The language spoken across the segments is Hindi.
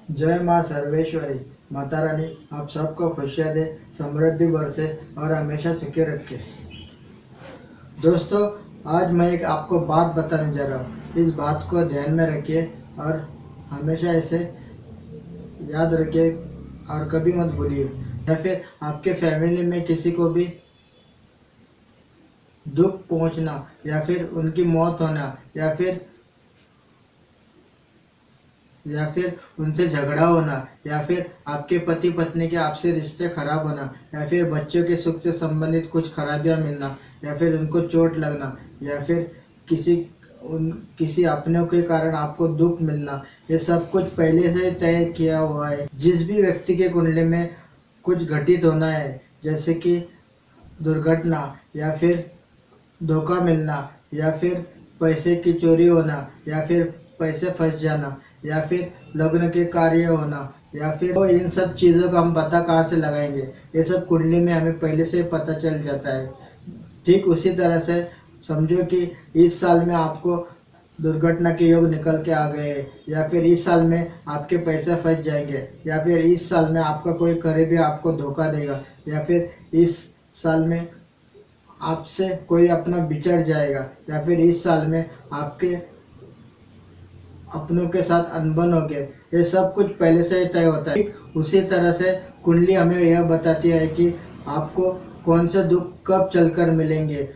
जय माँ सर्वेश्वरी। माता रानी आप सबको खुशियाँ दे, समृद्धि बरसे और हमेशा सुखी रखे। दोस्तों, आज मैं एक आपको बात बताने जा रहा हूँ। इस बात को ध्यान में रखिए और हमेशा इसे याद रखिए और कभी मत भूलिए। या फिर आपके फैमिली में किसी को भी दुख पहुँचना या फिर उनकी मौत होना या फिर उनसे झगड़ा होना या फिर आपके पति पत्नी के आपसे रिश्ते खराब होना या फिर बच्चों के सुख से संबंधित कुछ खराबियां मिलना या फिर उनको चोट लगना या फिर किसी किसी अपनों के कारण आपको दुख मिलना, ये सब कुछ पहले से तय किया हुआ है। जिस भी व्यक्ति के कुंडली में कुछ घटित होना है, जैसे कि दुर्घटना या फिर धोखा मिलना या फिर पैसे की चोरी होना या फिर पैसे फंस जाना या फिर लग्न के कार्य होना या फिर तो इन सब चीज़ों का हम पता कहाँ से लगाएंगे? ये सब कुंडली में हमें पहले से पता चल जाता है। ठीक उसी तरह से समझो कि इस साल में आपको दुर्घटना के योग निकल के आ गए या फिर इस साल में आपके पैसे फंस जाएंगे या फिर इस साल में आपका कोई करीबी आपको धोखा देगा या फिर इस साल में आपसे कोई अपना बिछड़ जाएगा या फिर इस साल में आपके अपनों के साथ अनबन हो गए। ये सब कुछ पहले से ही तय होता है। ठीक उसी तरह से कुंडली हमें यह बताती है कि आपको कौन से दुख कब चलकर मिलेंगे,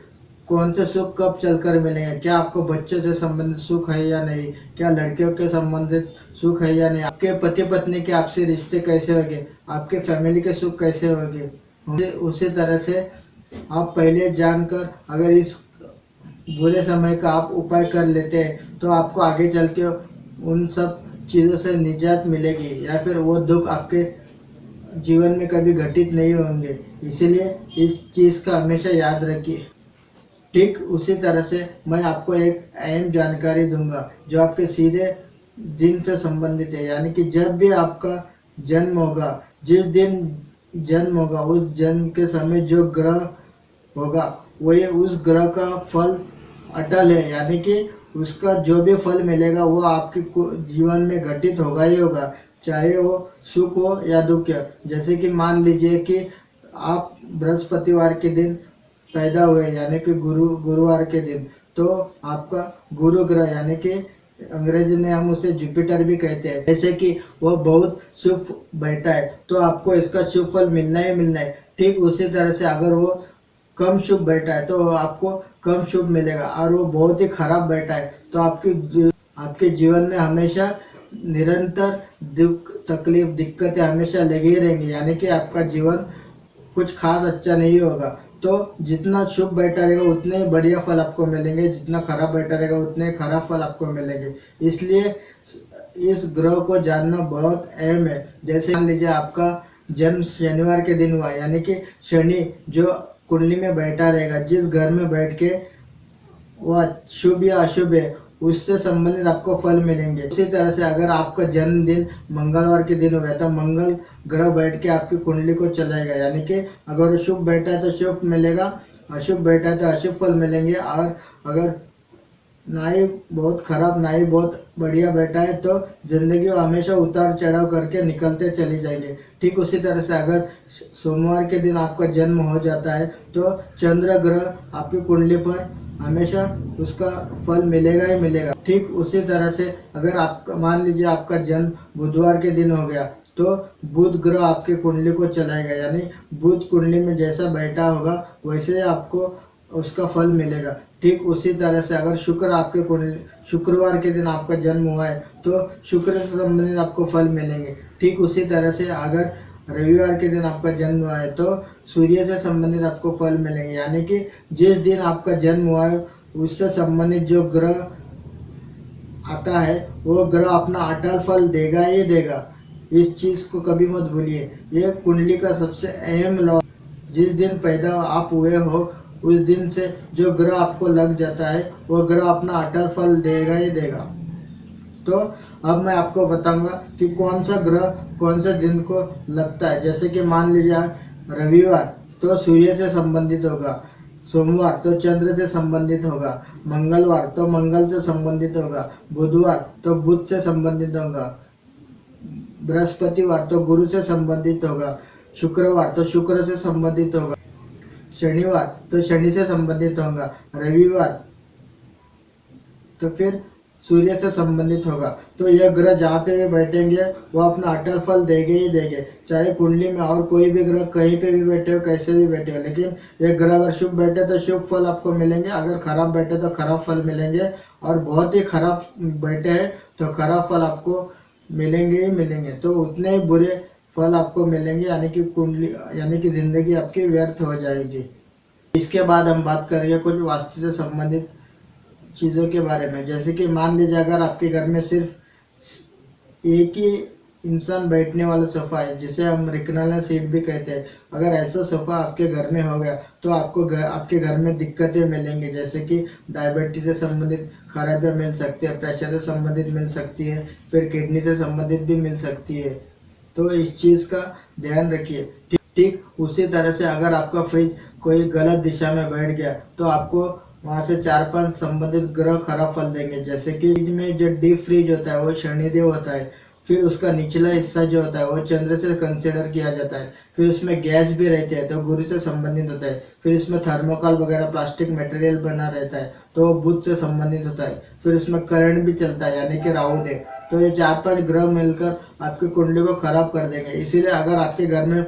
कौन से सुख कब चलकर मिलेंगे। क्या आपको बच्चों से संबंधित सुख है या नहीं, क्या लड़कियों के संबंधित सुख है या नहीं, आपके पति पत्नी के आपसे रिश्ते कैसे होंगे, आपके फैमिली के सुख कैसे होंगे। उसी तरह से आप पहले जानकर अगर इस बुरे समय का आप उपाय कर लेते हैं तो आपको आगे चल के उन सब चीज़ों से निजात मिलेगी या फिर वो दुख आपके जीवन में कभी घटित नहीं होंगे। इसीलिए इस चीज़ का हमेशा याद रखिए। ठीक उसी तरह से मैं आपको एक अहम जानकारी दूंगा जो आपके सीधे दिन से संबंधित है, यानी कि जब भी आपका जन्म होगा, जिस दिन जन्म होगा उस जन्म के समय जो ग्रह होगा वही उस ग्रह का फल अटल है, यानी कि उसका जो भी फल मिलेगा वो आपके जीवन में घटित होगा ही होगा, चाहे वो सुख हो या दुख हो। जैसे कि मान लीजिए कि आप बृहस्पतिवार के दिन पैदा हुए, यानी कि गुरुवार के दिन, तो आपका गुरु ग्रह यानी कि अंग्रेजी में हम उसे जुपिटर भी कहते हैं, जैसे कि वो बहुत शुभ बैठा है तो आपको इसका शुभ फल मिलना ही मिलना है। ठीक उसी तरह से अगर वो कम शुभ बैठा है तो आपको कम शुभ मिलेगा और वो बहुत ही खराब बैठा है तो आपके जीवन में हमेशा निरंतर दुख तकलीफ दिक्कतें हमेशा लगी रहेंगी, यानी कि आपका जीवन कुछ खास अच्छा नहीं होगा। तो जितना शुभ बैठा रहेगा उतने ही बढ़िया फल आपको मिलेंगे, जितना खराब बैठा रहेगा उतने ही खराब फल आपको मिलेंगे। इसलिए इस ग्रह को जानना बहुत अहम है। जैसे मान लीजिए आपका जन्म शनिवार के दिन हुआ, यानी कि शनि जो कुंडली में बैठा रहेगा, जिस घर में बैठ के वह शुभ या अशुभ है उससे संबंधित आपको फल मिलेंगे। उसी तरह से अगर आपका जन्मदिन मंगलवार के दिन हो गया तो मंगल ग्रह बैठ के आपकी कुंडली को चलाएगा, यानी कि अगर वो शुभ बैठा है तो शुभ मिलेगा, अशुभ बैठा है तो अशुभ फल मिलेंगे, और अगर ना ही बहुत खराब ना ही बहुत बढ़िया बैठा है तो जिंदगी हमेशा उतार चढ़ाव करके निकलते चली जाएंगे। ठीक उसी तरह से अगर सोमवार के दिन आपका जन्म हो जाता है तो चंद्र ग्रह आपकी कुंडली पर हमेशा उसका फल मिलेगा ही मिलेगा। ठीक उसी तरह से अगर आपका मान लीजिए आपका जन्म बुधवार के दिन हो गया तो बुध ग्रह आपकी कुंडली को चलाएगा, यानी बुध कुंडली में जैसा बैठा होगा वैसे आपको उसका फल मिलेगा। ठीक उसी तरह से अगर शुक्र आपके कुंडली शुक्रवार के दिन आपका जन्म हुआ है तो शुक्र से संबंधित आपको फल मिलेंगे। ठीक उसी तरह से अगर रविवार के दिन आपका जन्म हुआ है तो सूर्य से संबंधित आपको फल मिलेंगे, यानी कि जिस दिन आपका जन्म हुआ है उससे संबंधित जो ग्रह आता है वो ग्रह अपना अटल फल देगा ही देगा। इस चीज को कभी मत भूलिए। ये कुंडली का सबसे अहम लॉ, जिस दिन पैदा आप हुए हो उस दिन से जो ग्रह आपको लग जाता है वो ग्रह अपना अटल फल देगा ही देगा। तो अब मैं आपको बताऊंगा कि कौन सा ग्रह कौन से दिन को लगता है। जैसे कि मान लीजिए रविवार तो सूर्य से संबंधित होगा, सोमवार तो चंद्र से संबंधित होगा, मंगलवार तो मंगल से संबंधित होगा, बुधवार तो बुध से संबंधित होगा, बृहस्पतिवार तो गुरु से संबंधित होगा, शुक्रवार तो शुक्र से संबंधित होगा, शनिवार तो शनि से संबंधित होगा, रविवार तो फिर सूर्य से संबंधित होगा। तो यह ग्रह जहाँ पे भी बैठेंगे वो अपना अटल फल देंगे ही देंगे, चाहे कुंडली में और कोई भी ग्रह कहीं पे भी बैठे हो, कैसे भी बैठे हो। लेकिन ये ग्रह अगर शुभ बैठे तो शुभ फल आपको मिलेंगे, अगर खराब बैठे तो खराब फल मिलेंगे, और बहुत ही खराब बैठे हैं तो खराब फल आपको मिलेंगे ही मिलेंगे। तो उतने ही बुरे फल आपको मिलेंगे, यानी कि कुंडली यानी कि जिंदगी आपकी व्यर्थ हो जाएगी। इसके बाद हम बात करेंगे कुछ वास्तु से संबंधित चीज़ों के बारे में। जैसे कि मान लीजिए अगर आपके घर में सिर्फ एक ही इंसान बैठने वाला सोफा है, जिसे हम रिक्लाइनर सीट भी कहते हैं, अगर ऐसा सोफा आपके घर में हो गया तो आपके घर में दिक्कतें मिलेंगी, जैसे कि डायबिटीज से संबंधित खराबियाँ मिल सकती है, प्रेशर से संबंधित मिल सकती है, फिर किडनी से संबंधित भी मिल सकती है। तो इस चीज़ का ध्यान रखिए। ठीक उसी तरह से अगर आपका फ्रिज कोई गलत दिशा में बैठ गया तो आपको वहां से 4-5 संबंधित ग्रह खराब फल देंगे। जैसे कि में जो डीप फ्रीज होता है वो शनिदेव होता है, फिर उसका निचला हिस्सा जो होता है वो चंद्र से कंसिडर किया जाता है, फिर उसमें गैस भी रहती है तो गुरु से संबंधित होता है, फिर इसमें थर्मोकॉल वगैरह प्लास्टिक मटेरियल बना रहता है तो वो बुध से संबंधित होता है, फिर उसमें करंट भी चलता है यानी कि राहु देव। तो ये 4-5 ग्रह मिलकर आपकी कुंडली को खराब कर देंगे। इसीलिए अगर आपके घर में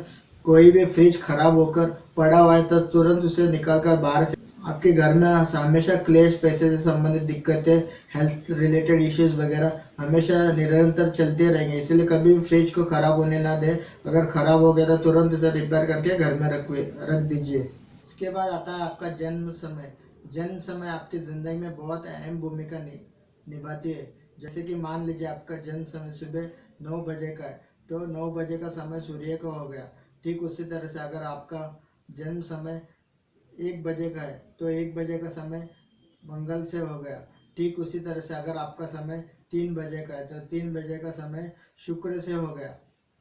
कोई भी फ्रिज खराब होकर पड़ा हुआ है तो तुरंत उसे निकाल कर बाहर। आपके घर में हमेशा क्लेश, पैसे से संबंधित दिक्कतें, हेल्थ रिलेटेड इश्यूज वगैरह हमेशा निरंतर चलते रहेंगे, इसलिए कभी भी फ्रिज को खराब होने ना दें। अगर खराब हो गया तो तुरंत इसे रिपेयर करके घर में रख दीजिए। इसके बाद आता है आपका जन्म समय। जन्म समय आपकी ज़िंदगी में बहुत अहम भूमिका निभाती है। जैसे कि मान लीजिए आपका जन्म समय सुबह 9 बजे का है तो 9 बजे का समय सूर्य का हो गया। ठीक उसी तरह से अगर आपका जन्म समय 1 बजे का है तो 1 बजे का समय मंगल से हो गया। ठीक उसी तरह से अगर आपका समय 3 बजे का है तो 3 बजे का समय शुक्र से हो गया।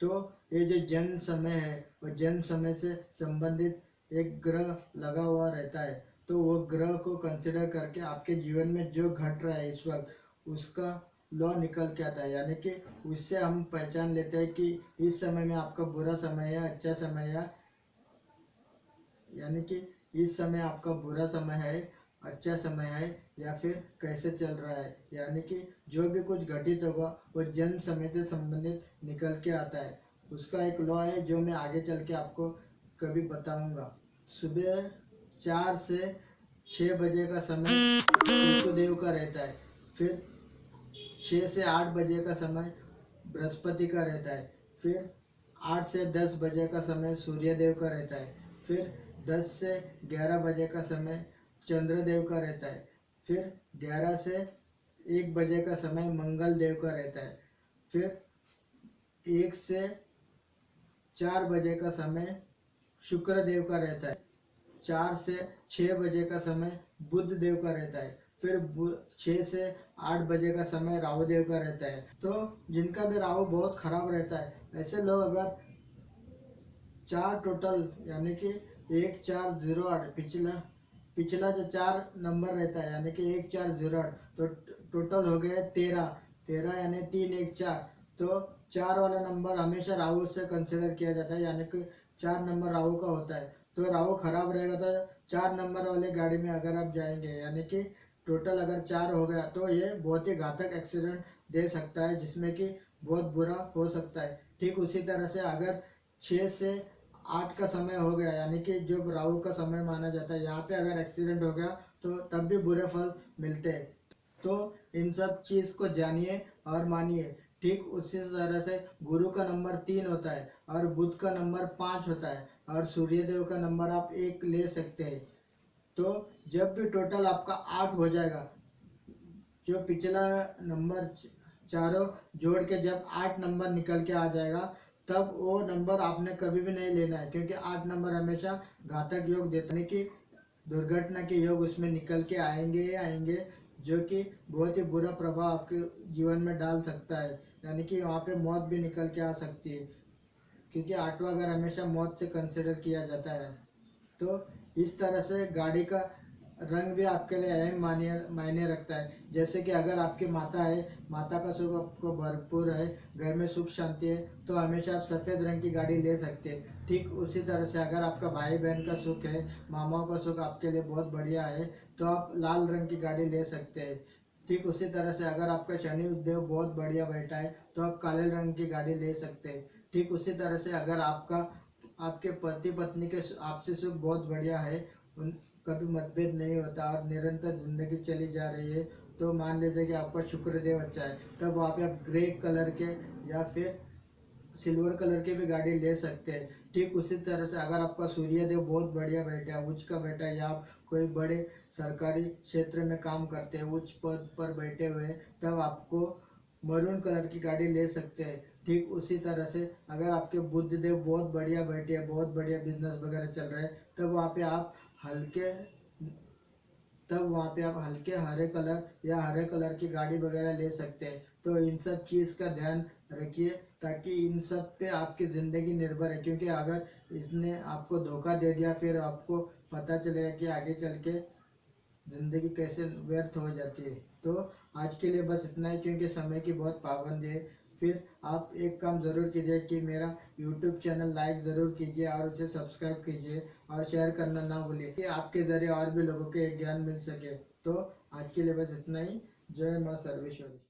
तो ये जो जन्म समय है वो जन्म समय से संबंधित एक ग्रह लगा हुआ रहता है, तो वो ग्रह को कंसिडर करके आपके जीवन में जो घट रहा है इस वक्त उसका लॉ निकल के आता है, यानी कि उससे हम पहचान लेते हैं कि इस समय में आपका बुरा समय है, अच्छा समय है, यानी कि इस समय आपका बुरा समय है, अच्छा समय है, या फिर कैसे चल रहा है। यानी कि जो भी कुछ घटित होगा वो जन्म समय से संबंधित निकल के आता है। उसका एक लॉ है जो मैं आगे चल के आपको कभी बताऊंगा। सुबह 4 से 6 बजे का समय विष्णुदेव का रहता है, फिर 6 से 8 बजे का समय बृहस्पति का रहता है, फिर 8 से 10 बजे का समय सूर्यदेव का रहता है, फिर 10 से 11 बजे का समय चंद्रदेव का रहता है, फिर 11 से 1 बजे का समय मंगल देव का रहता है, फिर 1 से 4 बजे का समय शुक्र देव का रहता है, 4 से 6 बजे का समय बुध देव का रहता है, फिर 6 से 8 बजे का समय राहु देव का रहता है। तो जिनका भी राहु बहुत खराब रहता है, ऐसे लोग अगर 4 टोटल यानी कि 1408 पिछला पिछला जो 4 नंबर रहता है यानी कि 1408, तो टोटल हो गए 13 13 यानी 314। तो 4 वाला नंबर हमेशा राहु से कंसिडर किया जाता है, यानी कि 4 नंबर राहु का होता है। तो राहु खराब रहेगा तो 4 नंबर वाले गाड़ी में अगर आप जाएंगे, यानी कि टोटल अगर 4 हो गया तो ये बहुत ही घातक एक्सीडेंट दे सकता है, जिसमें कि बहुत बुरा हो सकता है। ठीक उसी तरह से अगर 6 से 8 का समय हो गया, यानी कि जो राहु का समय माना जाता है, यहाँ पे अगर एक्सीडेंट हो गया तो तब भी बुरे फल मिलते हैं। तो इन सब चीज को जानिए और मानिए। ठीक उसी तरह से गुरु का नंबर 3 होता है और बुध का नंबर 5 होता है और सूर्यदेव का नंबर आप 1 ले सकते हैं। तो जब भी टोटल आपका 8 हो जाएगा, जो पिछला नंबर चारों जोड़ के जब 8 नंबर निकल के आ जाएगा, तब वो नंबर आपने कभी भी नहीं लेना है, क्योंकि 8 नंबर हमेशा घातक योग देते हैं कि दुर्घटना के योग उसमें निकल के आएंगे ही आएंगे, जो कि बहुत ही बुरा प्रभाव आपके जीवन में डाल सकता है, यानी कि वहाँ पे मौत भी निकल के आ सकती है, क्योंकि 8वां घर हमेशा मौत से कंसिडर किया जाता है। तो इस तरह से गाड़ी का रंग भी आपके लिए अहम मायने रखता है। जैसे कि अगर आपकी माता है, माता का सुख आपको भरपूर है, घर में सुख शांति है, तो हमेशा आप सफ़ेद रंग की गाड़ी ले सकते हैं। ठीक उसी तरह से अगर आपका भाई बहन का सुख है, मामाओं का सुख आपके लिए बहुत बढ़िया है, तो आप लाल रंग की गाड़ी ले सकते हैं। ठीक उसी तरह से अगर आपका शनि देव बहुत बढ़िया बैठा है, तो आप काले रंग की गाड़ी ले सकते हैं। ठीक उसी तरह से अगर आपके पति पत्नी के आपसे सुख बहुत बढ़िया है, उन कभी मतभेद नहीं होता और निरंतर जिंदगी चली जा रही है, तो मान लीजिए कि आपका शुक्रदेव अच्छा है, तब वहाँ पे आप ग्रे कलर के या फिर सिल्वर कलर की भी गाड़ी ले सकते हैं। ठीक उसी तरह से अगर आपका सूर्यदेव बहुत बढ़िया बैठा है, उच्च का बैठा है, या आप कोई बड़े सरकारी क्षेत्र में काम करते हैं, उच्च पद पर बैठे हुए हैं, तब आपको मरून कलर की गाड़ी ले सकते हैं। ठीक उसी तरह से अगर आपके बुद्ध देव बहुत बढ़िया बैठे हैं, बहुत बढ़िया बिजनेस वगैरह चल रहा है, तब वहाँ पे आप हल्के हल्के हरे कलर या हरे कलर की गाड़ी वगैरह ले सकते हैं। तो इन सब चीज़ का ध्यान रखिए, ताकि इन सब पे आपकी ज़िंदगी निर्भर है, क्योंकि अगर इसने आपको धोखा दे दिया, फिर आपको पता चलेगा कि आगे चल के ज़िंदगी कैसे व्यर्थ हो जाती है। तो आज के लिए बस इतना ही, क्योंकि समय की बहुत पाबंदी है। फिर आप एक काम ज़रूर कीजिए कि मेरा यूट्यूब चैनल लाइक ज़रूर कीजिए और उसे सब्सक्राइब कीजिए और शेयर करना ना भूलिए, कि आपके ज़रिए और भी लोगों को एक ज्ञान मिल सके। तो आज के लिए बस इतना ही। जय माँ सर्वेश्वरी।